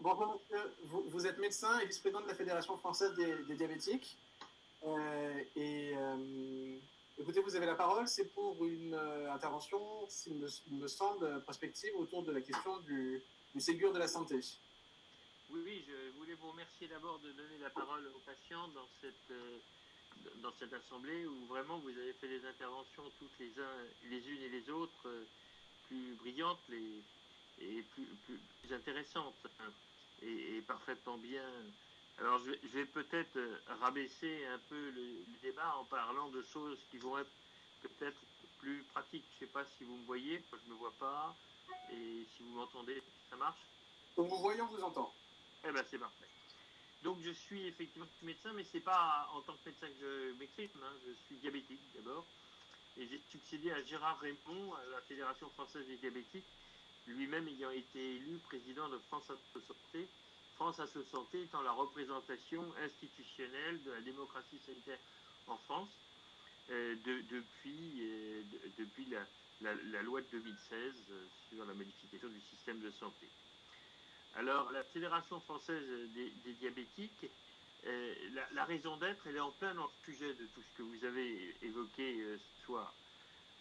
Bonjour monsieur, vous êtes médecin et vice-président de la Fédération française des diabétiques. Écoutez, vous avez la parole, c'est pour une intervention, il me semble, prospective autour de la question du Ségur de la santé. Oui, je voulais vous remercier d'abord de donner la parole aux patients dans cette assemblée où vraiment vous avez fait des interventions toutes les unes et les autres plus brillantes et plus intéressantes et parfaitement bien. Alors je vais peut-être rabaisser un peu le débat en parlant de choses qui vont être peut-être plus pratiques. Je ne sais pas si vous me voyez, moi je ne me vois pas, et si vous m'entendez, ça marche? On vous voit, on vous entend. Eh bien c'est parfait. Donc je suis effectivement médecin, mais c'est pas en tant que médecin que je m'exprime, hein. Je suis diabétique d'abord, et j'ai succédé à Gérard Raymond à la Fédération française des diabétiques, lui-même ayant été élu président de France Asso Santé. France Asso Santé étant la représentation institutionnelle de la démocratie sanitaire en France depuis la loi de 2016 sur la modification du système de santé. Alors, la Fédération française des diabétiques, la raison d'être, elle est en plein dans le sujet de tout ce que vous avez évoqué ce soir.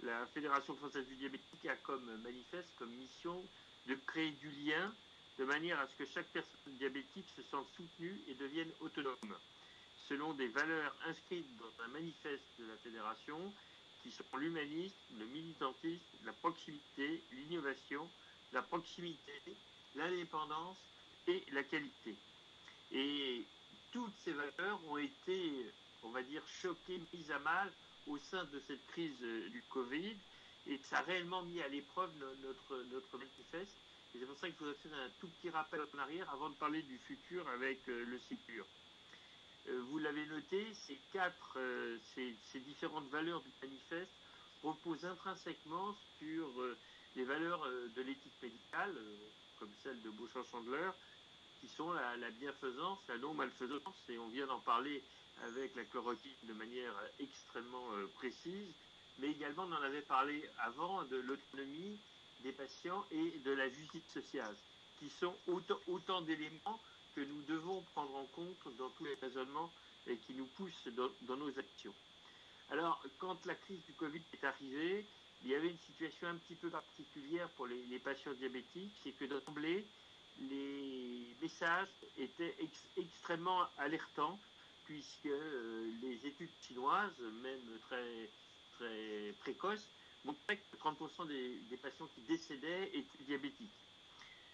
La Fédération française du diabétique a comme manifeste, comme mission, de créer du lien de manière à ce que chaque personne diabétique se sente soutenue et devienne autonome, selon des valeurs inscrites dans un manifeste de la Fédération qui sont l'humanisme, le militantisme, la proximité, l'innovation, la proximité, l'indépendance et la qualité. Et toutes ces valeurs ont été, on va dire, choquées, mises à mal au sein de cette crise du Covid, et ça a réellement mis à l'épreuve notre manifeste. Et c'est pour ça qu'il faudrait faire un tout petit rappel en arrière avant de parler du futur avec le Ségur. Vous l'avez noté, ces différentes valeurs du manifeste reposent intrinsèquement sur les valeurs de l'éthique médicale, comme celle de Beauchamp-Chandler, qui sont la bienfaisance, la non-malfaisance, et on vient d'en parler avec la chloroquine de manière extrêmement précise, mais également on en avait parlé avant de l'autonomie des patients et de la justice sociale, qui sont autant d'éléments que nous devons prendre en compte dans tous les raisonnements et qui nous poussent dans nos actions. Alors, quand la crise du Covid est arrivée, il y avait une situation un petit peu particulière pour les patients diabétiques, c'est que d'emblée, les messages étaient extrêmement alertants, puisque les études chinoises, même très, très précoces, montraient que 30% des patients qui décédaient étaient diabétiques.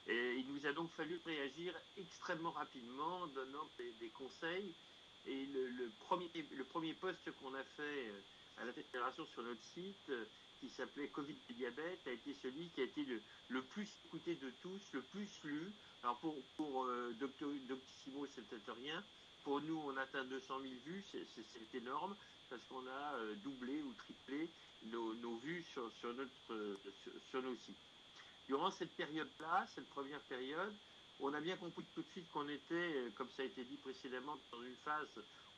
Et il nous a donc fallu réagir extrêmement rapidement, donnant des conseils. Et le premier post qu'on a fait à la Fédération sur notre site, qui s'appelait Covid et diabète, a été celui qui a été le plus écouté de tous, le plus lu. Alors pour Doctissimo, c'est peut-être rien. Pour nous, on atteint 200 000 vues, c'est énorme, parce qu'on a doublé ou triplé nos vues sur nos sites. Durant cette période-là, cette première période, on a bien compris tout de suite qu'on était, comme ça a été dit précédemment, dans une phase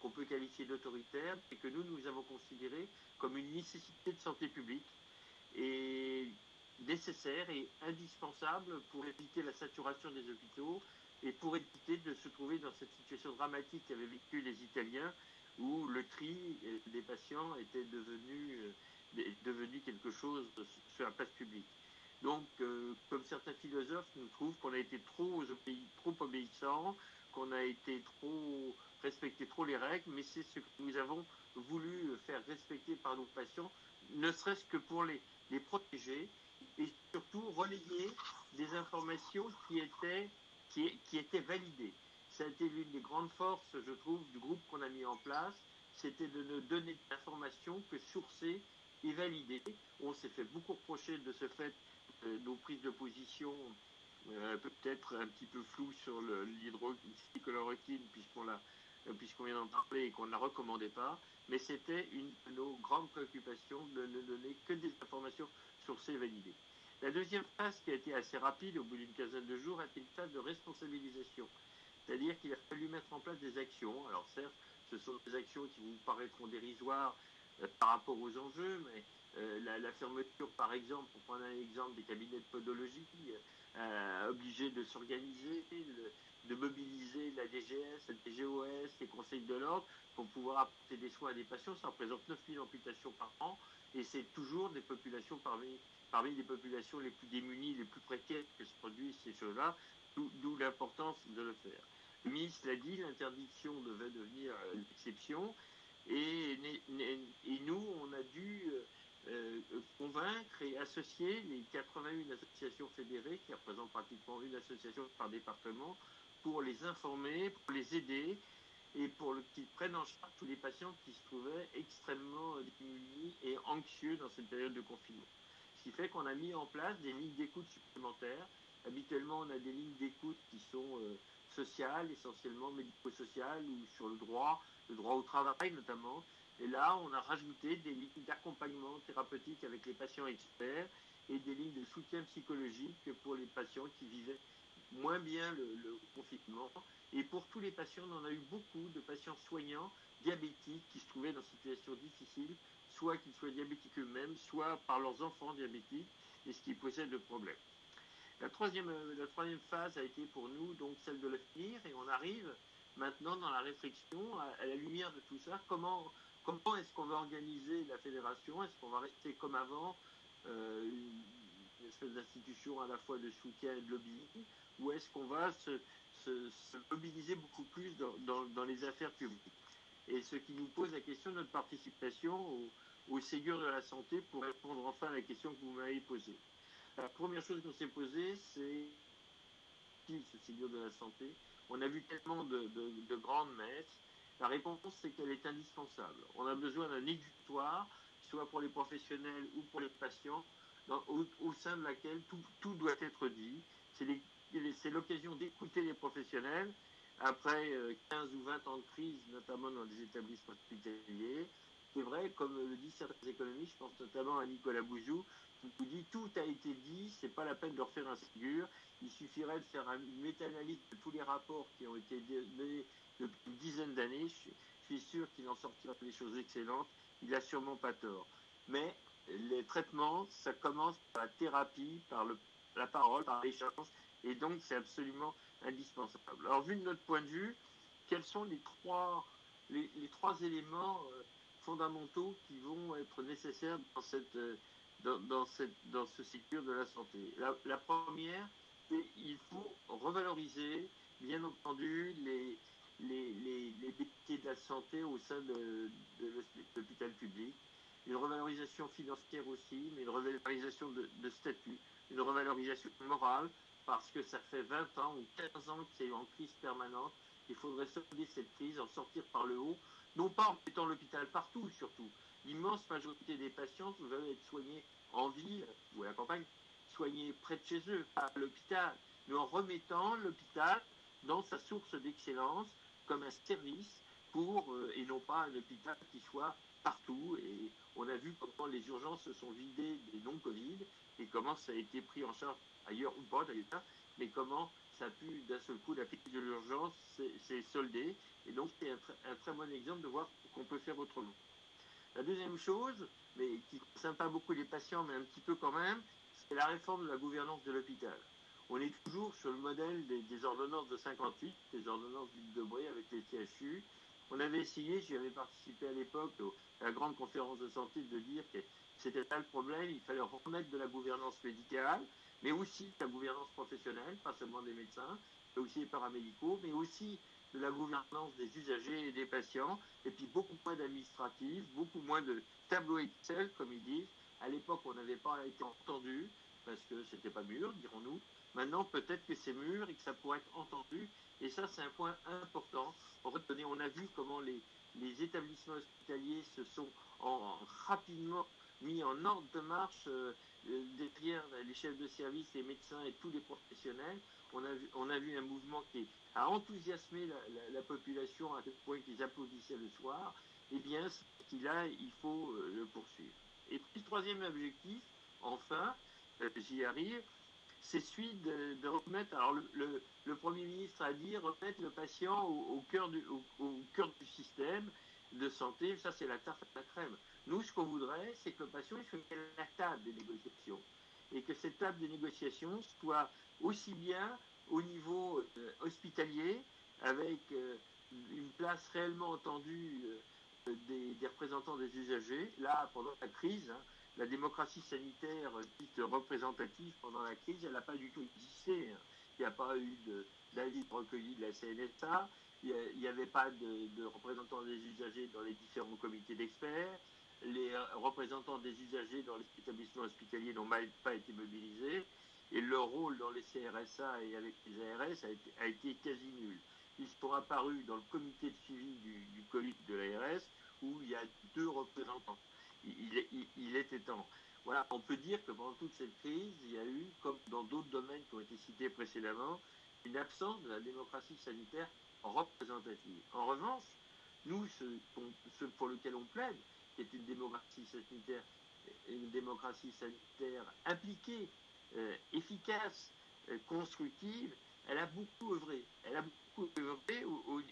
qu'on peut qualifier d'autoritaire et que nous avons considéré comme une nécessité de santé publique et nécessaire et indispensable pour éviter la saturation des hôpitaux et pour éviter de se trouver dans cette situation dramatique qu'avaient vécu les Italiens où le tri des patients était devenu quelque chose sur la place publique. Donc, comme certains philosophes nous trouvent qu'on a été trop obéissants, qu'on a été respecté trop les règles, mais c'est ce que nous avons voulu faire respecter par nos patients, ne serait-ce que pour les protéger et surtout relayer des informations qui étaient validées. Ça a été l'une des grandes forces, je trouve, du groupe qu'on a mis en place, c'était de ne donner d'informations que sourcées et validées. On s'est fait beaucoup reprocher de ce fait nos prises de position peut-être un petit peu floues sur l'hydroxychloroquine puisqu'on vient d'en parler et qu'on ne la recommandait pas, mais c'était une de nos grandes préoccupations de ne donner que des informations sourcées et validées. La deuxième phase, qui a été assez rapide, au bout d'une quinzaine de jours, a été une phase de responsabilisation. C'est-à-dire qu'il a fallu mettre en place des actions. Alors certes, ce sont des actions qui vous paraîtront dérisoires par rapport aux enjeux, mais la fermeture, par exemple, pour prendre un exemple, des cabinets de podologie, obligés de s'organiser, de mobiliser la DGS, la DGOS, les conseils de l'ordre pour pouvoir apporter des soins à des patients. Ça représente 9000 amputations par an et c'est toujours des populations parmi les populations les plus démunies, les plus précaires que se produisent ces choses-là, d'où l'importance de le faire. Le ministre l'a dit, l'interdiction devait devenir l'exception et nous, on a dû convaincre et associer les 81 associations fédérées, qui représentent pratiquement une association par département, pour les informer, pour les aider et pour qu'ils prennent en charge tous les patients qui se trouvaient extrêmement démunis et anxieux dans cette période de confinement. Ce qui fait qu'on a mis en place des lignes d'écoute supplémentaires. Habituellement, on a des lignes d'écoute qui sont sociales, essentiellement médico-sociales, ou sur le droit au travail notamment. Et là, on a rajouté des lignes d'accompagnement thérapeutique avec les patients experts et des lignes de soutien psychologique pour les patients qui vivaient moins bien le confinement. Et pour tous les patients, on en a eu beaucoup de patients soignants diabétiques qui se trouvaient dans une situation difficile, soit qu'ils soient diabétiques eux-mêmes, soit par leurs enfants diabétiques, et ce qui posait de problèmes. La troisième phase a été pour nous donc celle de l'avenir, et on arrive maintenant dans la réflexion à la lumière de tout ça. Comment est-ce qu'on va organiser la fédération? Est-ce qu'on va rester comme avant, une espèce d'institution à la fois de soutien et de lobbying, ou est-ce qu'on va se mobiliser beaucoup plus dans les affaires publiques? Et ce qui nous pose la question de notre participation au Ségur de la santé pour répondre enfin à la question que vous m'avez posée. La première chose qu'on s'est posée, c'est ce Ségur de la santé. On a vu tellement de grandes messes. La réponse, c'est qu'elle est indispensable. On a besoin d'un exutoire, soit pour les professionnels ou pour les patients, au sein de laquelle tout doit être dit. C'est l'occasion d'écouter les professionnels après 15 ou 20 ans de crise, notamment dans les établissements hospitaliers. C'est vrai, comme le disent certains économistes, je pense notamment à Nicolas Bouzou, qui nous dit tout a été dit, c'est pas la peine de refaire un Ségur. Il suffirait de faire une méta-analyse de tous les rapports qui ont été donnés depuis une dizaine d'années. Je suis sûr qu'il en sortira des choses excellentes. Il n'a sûrement pas tort. Mais les traitements, ça commence par la thérapie, par la parole, par l'échange. Et donc, c'est absolument indispensable. Alors, vu de notre point de vue, quels sont les trois éléments fondamentaux qui vont être nécessaires dans ce Ségur de la santé? La première, c'est qu'il faut revaloriser, bien entendu, les métiers de la santé au sein de l'hôpital public. Une revalorisation financière aussi, mais une revalorisation de statut, une revalorisation morale, parce que ça fait 20 ans ou 15 ans que c'est en crise permanente. Il faudrait solder cette crise, en sortir par le haut, non pas en mettant l'hôpital partout, surtout. L'immense majorité des patients veulent être soignés en ville ou à la campagne, soignés près de chez eux, à l'hôpital, mais en remettant l'hôpital dans sa source d'excellence comme un service et non pas un hôpital qui soit partout. Et on a vu comment les urgences se sont vidées des non-Covid et comment ça a été pris en charge ailleurs ou pas d'ailleurs, mais comment ça a pu d'un seul coup, la crise de l'urgence s'est soldée. Et donc c'est un très bon exemple de voir qu'on peut faire autrement. La deuxième chose, mais qui ne concerne pas beaucoup les patients, mais un petit peu quand même, c'est la réforme de la gouvernance de l'hôpital. On est toujours sur le modèle des ordonnances de 58, des ordonnances de Debré avec les CHU. On avait essayé, j'y avais participé à l'époque à la grande conférence de santé, de dire que c'était pas le problème, il fallait remettre de la gouvernance médicale, mais aussi de la gouvernance professionnelle, pas seulement des médecins, mais aussi des paramédicaux, mais aussi de la gouvernance des usagers et des patients, et puis beaucoup moins d'administratifs, beaucoup moins de tableaux Excel, comme ils disent. À l'époque, on n'avait pas été entendu, parce que c'était pas mûr, dirons-nous. Maintenant, peut-être que c'est mûr et que ça pourrait être entendu, et ça, c'est un point important. On a vu comment les établissements hospitaliers se sont rapidement mis en ordre de marche derrière les chefs de service, les médecins et tous les professionnels. On a vu un mouvement qui a enthousiasmé la population à tel point qu'ils applaudissaient le soir. Eh bien, là, il faut le poursuivre. Et puis, le troisième objectif, enfin, j'y arrive, c'est celui de remettre. Alors, le Premier ministre a dit remettre le patient au cœur du système de santé. Ça, c'est la tarte à la crème. Nous, ce qu'on voudrait, c'est que le patient soit à la table des négociations et que cette table des négociations soit aussi bien au niveau hospitalier, avec une place réellement entendue des représentants des usagers. Là, pendant la crise, la démocratie sanitaire dite représentative pendant la crise, elle n'a pas du tout existé. Il n'y a pas eu d'avis recueillis de la CNSA, il n'y avait pas de représentants des usagers dans les différents comités d'experts, les représentants des usagers dans les établissements hospitaliers n'ont pas été mobilisés, et leur rôle dans les CRSA et avec les ARS a été quasi nul. Ils sont apparus dans le comité de suivi du Covid de l'ARS, où il y a 2 représentants. Il était temps. Voilà, on peut dire que pendant toute cette crise, il y a eu, comme dans d'autres domaines qui ont été cités précédemment, une absence de la démocratie sanitaire représentative. En revanche, nous, ce pour lequel on plaide, qui est une démocratie sanitaire impliquée, efficace, constructive, elle a beaucoup œuvré. Elle a beaucoup œuvré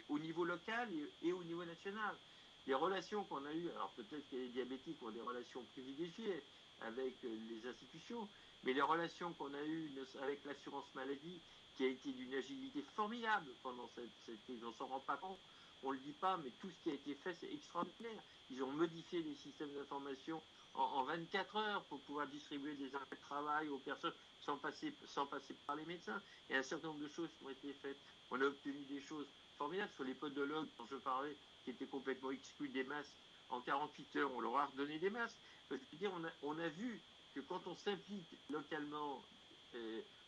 au niveau local et au niveau national. Les relations qu'on a eues, alors peut-être que les diabétiques ont des relations privilégiées avec les institutions, mais les relations qu'on a eues avec l'assurance maladie, qui a été d'une agilité formidable pendant cette crise, on ne s'en rend pas compte, on ne le dit pas, mais tout ce qui a été fait, c'est extraordinaire. Ils ont modifié les systèmes d'information en 24 heures pour pouvoir distribuer des arrêts de travail aux personnes sans passer par les médecins. Il y a un certain nombre de choses qui ont été faites. On a obtenu des choses formidables sur les podologues dont je parlais, qui étaient complètement exclus des masques. En 48 heures, on leur a redonné des masques. Je veux dire, on a vu que quand on s'implique localement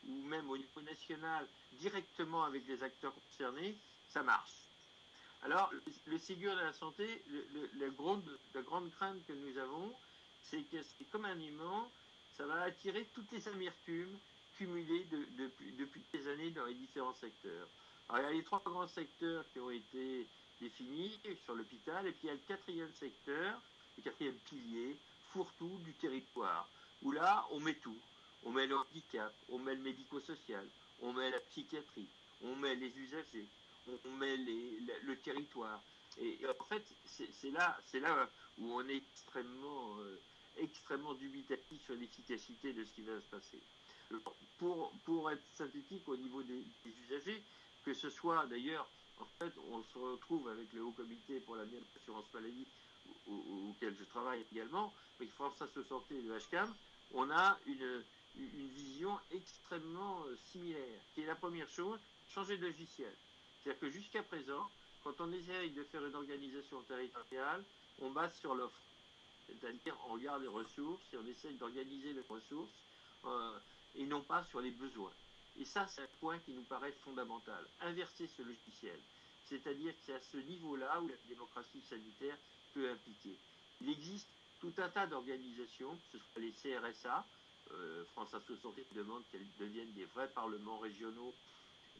ou même au niveau national, directement avec les acteurs concernés, ça marche. Alors, le Ségur de la santé, la grande crainte que nous avons, c'est que c'est comme un aimant, ça va attirer toutes les amertumes cumulées depuis des années dans les différents secteurs. Alors, il y a les 3 grands secteurs qui ont été définis sur l'hôpital, et puis il y a le 4e secteur, le 4e pilier, fourre-tout du territoire, où là, on met tout. On met le handicap, on met le médico-social, on met la psychiatrie, on met les usagers, on met le territoire. Et en fait, c'est là où on est extrêmement dubitatif sur l'efficacité de ce qui va se passer. Pour être synthétique au niveau des usagers, que ce soit d'ailleurs, en fait, on se retrouve avec le Haut Comité pour l'avenir de l'assurance maladie, auquel je travaille également, avec France Asso Santé et le HCAM, on a une vision extrêmement similaire, qui est la première chose, changer de logiciel. C'est-à-dire que jusqu'à présent, quand on essaye de faire une organisation territoriale, on base sur l'offre. C'est-à-dire on regarde les ressources et on essaye d'organiser les ressources et non pas sur les besoins. Et ça, c'est un point qui nous paraît fondamental. Inverser ce logiciel. C'est-à-dire que c'est à ce niveau-là où la démocratie sanitaire peut impliquer. Il existe tout un tas d'organisations, que ce soit les CRSA, France Asso Santé demande qu'elles deviennent des vrais parlements régionaux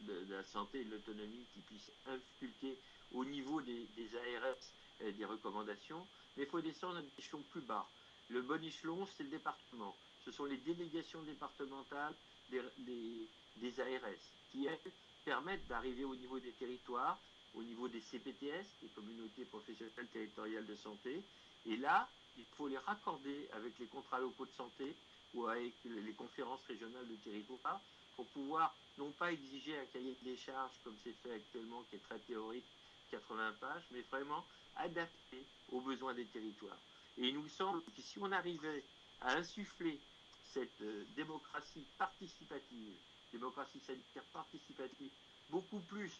de la santé et de l'autonomie qui puissent inculquer au niveau des ARS des recommandations, mais il faut descendre à un échelon plus bas. Le bon échelon, c'est le département. Ce sont les délégations départementales des ARS qui, elles, permettent d'arriver au niveau des territoires, au niveau des CPTS, des communautés professionnelles territoriales de santé. Et là, il faut les raccorder avec les contrats locaux de santé ou avec les conférences régionales de territoire pour pouvoir non pas exiger un cahier des charges comme c'est fait actuellement, qui est très théorique, 80 pages, mais vraiment adapté aux besoins des territoires. Et il nous semble que si on arrivait à insuffler cette démocratie participative, démocratie sanitaire participative, beaucoup plus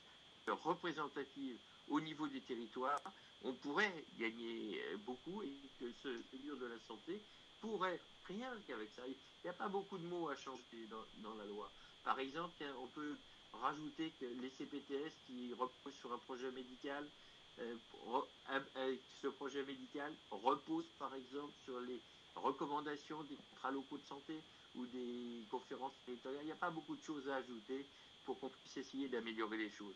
représentative au niveau des territoires, on pourrait gagner beaucoup et que ce Ségur de la santé pourrait, rien qu'avec ça, il n'y a pas beaucoup de mots à changer dans la loi. Par exemple, on peut rajouter que les CPTS qui reposent sur un projet médical, ce projet médical repose par exemple sur les recommandations des contrats locaux de santé ou des conférences territoriales. Il n'y a pas beaucoup de choses à ajouter pour qu'on puisse essayer d'améliorer les choses.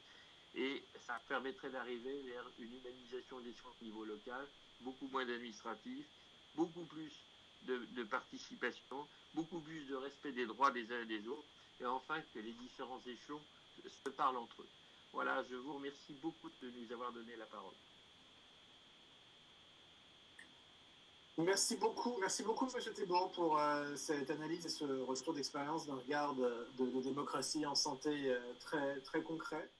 Et ça permettrait d'arriver vers une humanisation des soins au niveau local, beaucoup moins d'administratifs, beaucoup plus de participation, beaucoup plus de respect des droits des uns et des autres, et enfin que les différents échelons se parlent entre eux. Voilà, je vous remercie beaucoup de nous avoir donné la parole. Merci beaucoup, M. Théban, pour cette analyse et ce retour d'expérience d'un regard de démocratie en santé très, très concret.